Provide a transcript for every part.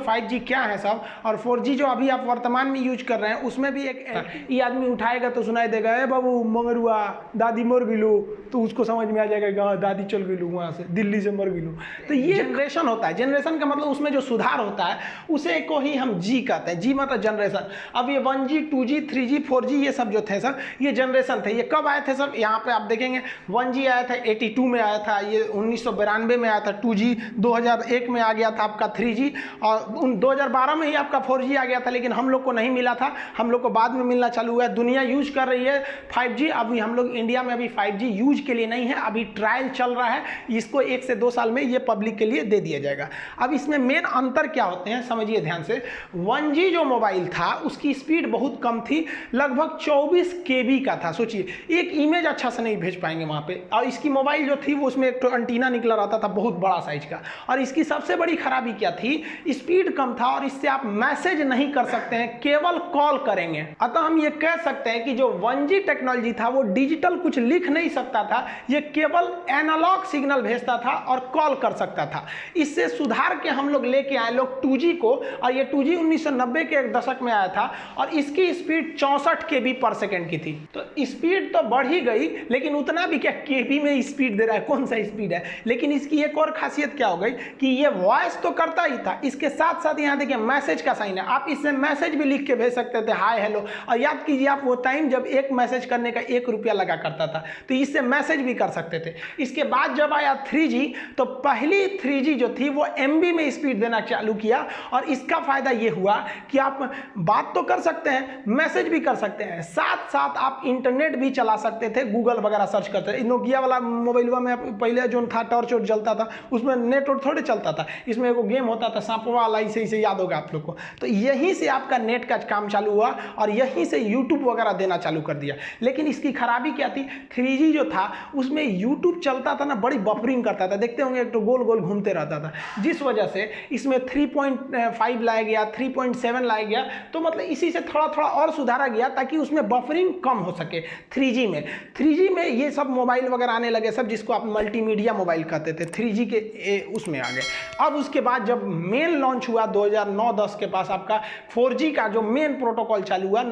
5G क्या है सब, और 4G जो अभी आप वर्तमान में यूज कर रहे हैं उसमें भी एक ये आदमी उठाएगा तो सुनाई देगा, ए बाबू मंगरुआ दादी मर गिलू, तो उसको समझ में आ जाएगा कि हाँ दादी चल गिलू वहाँ से, दिल्ली से मर गिलू। तो ये जनरेशन होता है। जनरेशन का मतलब उसमें जो सुधार होता है उसे को ही हम जी कहते हैं। जी मतलब जनरेशन। अब ये 1G 2G 3G 4G ये सब जो थे सर, ये जनरेशन थे। ये कब आए थे सब, यहाँ पे आप देखेंगे 1G आया था 82 में आया था, ये 1992 में आया था 2G, 2001 में आ गया था आपका 3G, और 2012 में ही आपका 4G आ गया था, लेकिन हम लोग को नहीं मिला था, हम लोग को बाद में मिलना चालू हुआ। दुनिया यूज कर रही है 5G। अभी हम लोग इंडिया में अभी 5G यूज के लिए नहीं है, अभी ट्रायल चल रहा है, इसको 1 से 2 साल में ये पब्लिक के लिए दे दिया जाएगा। अब इसमें मेन अंतर क्या होते हैं समझिए ध्यान से। 1G जो मोबाइल था उसकी स्पीड बहुत कम थी, लगभग 24 KB का था। सोचिए एक इमेज अच्छा से नहीं भेज पाएंगे वहाँ पे, और इसकी मोबाइल जो थी वो उसमें एक तो एंटीना निकला रहता था बहुत बड़ा साइज का, और इसकी सबसे बड़ी खराबी क्या थी, स्पीड कम था, और इससे आप मैसेज नहीं कर सकते हैं, केवल कॉल करेंगे। अतः हम ये कह सकते हैं कि जो 1G टेक्नोलॉजी था वो डिजिटल कुछ लिख नहीं सकता था, ये केवल एनालॉग सिग्नल भेजता था और कॉल कर सकता था। इससे सुधार के हम लोग लेके आए लोग 2G को, और ये 2G 1990 के एक दशक में आया था, और इसकी स्पीड 64 KB पर सेकेंड की थी। तो स्पीड तो बढ़ ही गई, लेकिन उतना भी क्या KB में स्पीड दे रहा है, कौन सा स्पीड है। लेकिन इसकी एक और खासियत क्या हो गई कि ये वॉइस तो करता ही था, इसके साथ साथ यहाँ देखिए मैसेज का साइन है, आप इससे मैसेज भी लिख के भेज सकते थे, हाय हेलो। और याद कीजिए आप वो टाइम जब एक मैसेज करने का 1 रुपया लगा करता था, तो इससे मैसेज भी कर सकते थे। इसके बाद जब आया 3G, तो पहली 3G जो थी वो MB में स्पीड देना चालू किया, और इसका फायदा ये हुआ कि आप बात तो कर सकते हैं, मैसेज भी कर सकते हैं, साथ साथ आप इंटरनेट भी चला सकते थे, गूगल वगैरह सर्च करते थे। नोकिया वाला मोबाइल में पहले जो था टॉर्च और जलता था, उसमें नेट और थोड़े चलता था, इसमें एक गेम होता था सांपवा वाला, इसे याद होगा आप लोग को। तो यहीं से आपका नेट का काम चालू हुआ, और यहीं से यूट्यूब वगैरह देना चालू कर दिया। लेकिन इसकी खराबी क्या थी, 3G जो था उसमें यूट्यूब चलता था ना, बड़ी बफरिंग करता था, देखते होंगे एक तो गोल गोल घूमते रहता था, जिस वजह से इसमें 3.5 लाया गया, 3.7 लाया गया। तो मतलब इसी से थोड़ा थोड़ा और सुधारा गया ताकि उसमें बफरिंग कम हो सके। 3G में ये सब मोबाइल वगैरह आने लगे, सब जिसको आप मल्टीमीडिया मोबाइल कहते थे, 3G के उसमें आ गए। अब उसके बाद जब मेन लॉन्च हुआ 2009-10 के पास आपका 4G का जो मेन प्रोटोकॉल चालू हुआ,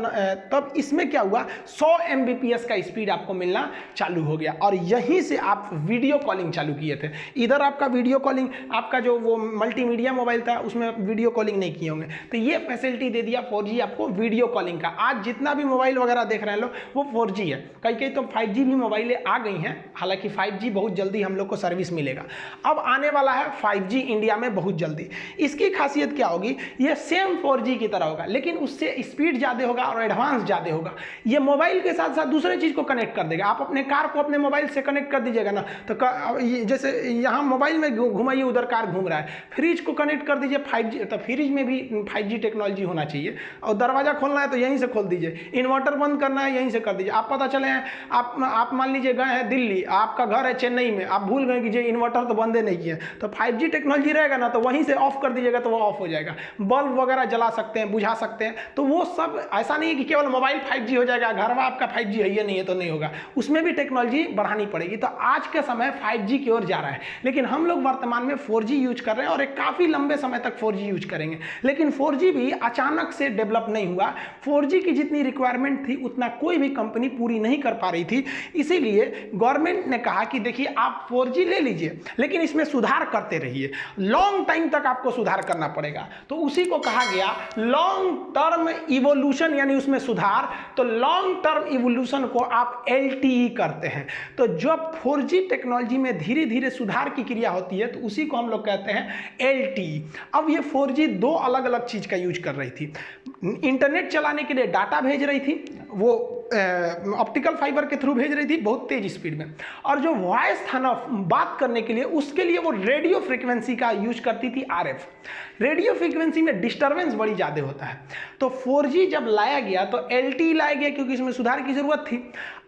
तब इसमें क्या हुआ, 100 Mbps का स्पीड आपको मिलना चालू हो गया, और यहीं से आप वीडियो कॉलिंग चालू किए थे। इधर आपका वीडियो कॉलिंग, आपका जो वो मल्टीमीडिया मोबाइल था उसमें वीडियो कॉलिंग नहीं किए होंगे, तो ये फैसिलिटी दे दिया 4G आपको वीडियो कॉलिंग का। आज जितना भी मोबाइल वगैरह देख रहे हैं लोग वो 4G है, कई तो 5G भी मोबाइलें आ गई हैं, हालांकि 5G बहुत जल्दी हम लोग को सर्विस मिलेगा। अब आने वाला है 5G इंडिया में बहुत जल्दी। इसकी खासियत क्या होगी, ये सेम 4G की तरह होगा, लेकिन उससे स्पीड ज़्यादा होगा और एडवांस ज़्यादा होगा। ये मोबाइल के साथ साथ दूसरे चीज़ को कनेक्ट कर देगा। आप अपने कार को अपने मोबाइल से कनेक्ट कर दीजिएगा ना, तो जैसे यहाँ मोबाइल में घुमाइए, उधर कार घूम रहा है, फ्रिज को कनेक्ट कर दीजिए 5G, तो फ्रिज में भी 5G टेक्नोलॉजी होना चाहिए। और दरवाज़ा खोलना है तो यहीं से खोल दीजिए, इन्वर्टर बंद करना है यहीं से कर दीजिए। आप पता चले हैं, आप मान लीजिए गए हैं दिल्ली, आपका घर है चेन्नई में, आप भूल गए कि जो इन्वर्टर तो बंदे नहीं किए, तो 5G टेक्नोलॉजी रहेगा ना, तो वहीं से ऑफ कर दीजिएगा तो वो ऑफ हो जाएगा। बल्ब वगैरह जला सकते हैं, बुझा सकते हैं। तो वो सब ऐसा नहीं है कि केवल मोबाइल 5G हो जाएगा, घर में आपका 5G है ये नहीं है तो नहीं होगा, उसमें भी टेक्नोलॉजी बढ़ानी पड़ेगी। तो आज के समय 5G की ओर जा रहा है, लेकिन हम लोग वर्तमान में 4G यूज कर रहे हैं, और एक काफ़ी लंबे समय तक 4G यूज करेंगे। लेकिन 4G भी अचानक से डेवलप नहीं हुआ। 4G की जितनी रिक्वायरमेंट थी उतना कोई भी कंपनी पूरी नहीं कर पा रही थी, इसीलिए गवर्नमेंट ने कहा कि देखिए आप 4G ले लीजिए, लेकिन इसमें सुधार करते रहिए, लॉन्ग टाइम तक आपको सुधार करना पड़ेगा। तो उसी को कहा गया लॉन्ग टर्म इवोल्यूशन, यानी उसमें सुधार। तो लॉन्ग टर्म इवोल्यूशन को आप LTE करते हैं। तो जब 4G टेक्नोलॉजी में धीरे धीरे सुधार की क्रिया होती है तो उसी को हम लोग कहते हैं LTE। अब ये 4G दो अलग अलग चीज का यूज कर रही थी। इंटरनेट चलाने के लिए डाटा भेज रही थी, वो ऑप्टिकल फाइबर के थ्रू भेज रही थी बहुत तेज स्पीड में, और जो वॉइस था ना बात करने के लिए, उसके लिए वो रेडियो फ्रीक्वेंसी का यूज करती थी RF। रेडियो फ्रीक्वेंसी में डिस्टर्बेंस बड़ी ज़्यादा होता है। तो 4G जब लाया गया तो LTE लाया गया, क्योंकि इसमें सुधार की ज़रूरत थी।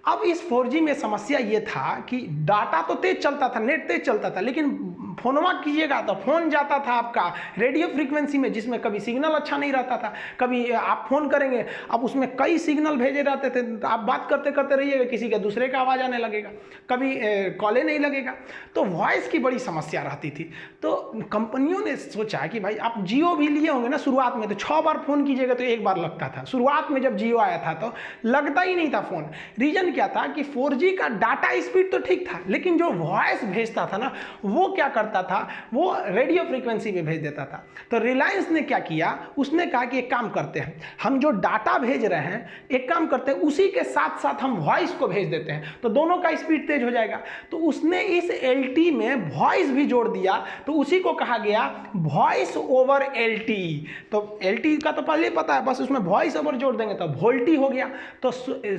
अब इस 4G में समस्या ये था कि डाटा तो तेज चलता था, नेट तेज चलता था, लेकिन फोनवा कीजिएगा तो फोन जाता था आपका रेडियो फ्रीक्वेंसी में, जिसमें कभी सिग्नल अच्छा नहीं रहता था, कभी आप फोन करेंगे अब उसमें कई सिग्नल भेजे रहते थे, तो आप बात करते करते रहिएगा, किसी के दूसरे का आवाज़ आने लगेगा, कभी कॉले नहीं लगेगा, तो वॉइस की बड़ी समस्या रहती थी। तो कंपनियों ने सोचा कि भाई आप जियो भी लिए होंगे ना शुरुआत में, तो 6 बार फ़ोन कीजिएगा तो 1 बार लगता था। शुरुआत में जब जियो आया था तो लगता ही नहीं था फ़ोन। रीज़न क्या था कि 4G का डाटा स्पीड तो ठीक था, लेकिन जो वॉइस भेजता था ना वो क्या करता था, वो रेडियो फ्रीक्वेंसी पे भेज देता था। तो रिलायंस ने क्या किया, उसने कहा कि एक काम करते हैं, हम जो डाटा भेज रहे हैं एक काम करते हैं उसी के साथ साथ हम वॉइस को भेज देते हैं, तो दोनों का स्पीड तेज हो जाएगा। तो उसने इस LTE में वॉइस भी जोड़ दिया, तो उसी को कहा गया वॉइस ओवर LTE। तो LTE का तो पहले पता है, बस उसमें वॉइस ओवर जोड़ देंगे तो वोल्टी हो गया। तो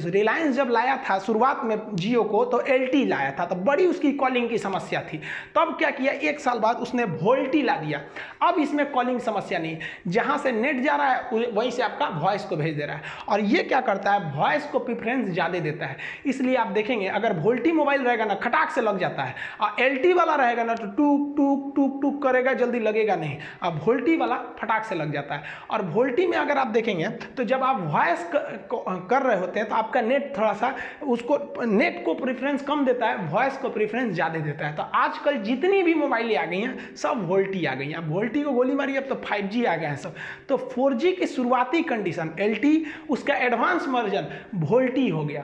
रिलायंस जब लाया था शुरुआत में जियो को तो LTE लाया था, तो बड़ी उसकी कॉलिंग की समस्या थी। तब क्या किया, 1 साल बाद उसने वोल्टी ला दिया। अब इसमें कॉलिंग समस्या नहीं, जहां से नेट जा रहा है वहीं से आपका वॉइस को भेज दे रहा है। और ये क्या करता है, वॉइस को प्रेफरेंस ज़्यादा देता है। इसलिए आप देखेंगे अगर वोल्टी मोबाइल रहेगा ना खटाक से लग जाता है, और LTE वाला रहेगा ना तो टूक टूक टूक टूक करेगा, जल्दी लगेगा नहीं। अब वोल्टी वाला फटाक से लग जाता है। और वोल्टी में अगर आप देखेंगे तो जब आप वॉइस कर रहे होते हैं तो आपका नेट थोड़ा सा उसको नेट को प्रेफरेंस कम देता है, वॉइस को प्रेफरेंस ज़्यादा देता है। तो आजकल जितनी भी मोबाइलें आ गई हैं सब वोल्टी आ गई हैं। अब वोल्टी को गोली मारी, अब तो 5G आ गए हैं सब। तो 4G की शुरुआती कंडीशन LTE, उसका एडवांस वर्जन वोल्टी हो गया।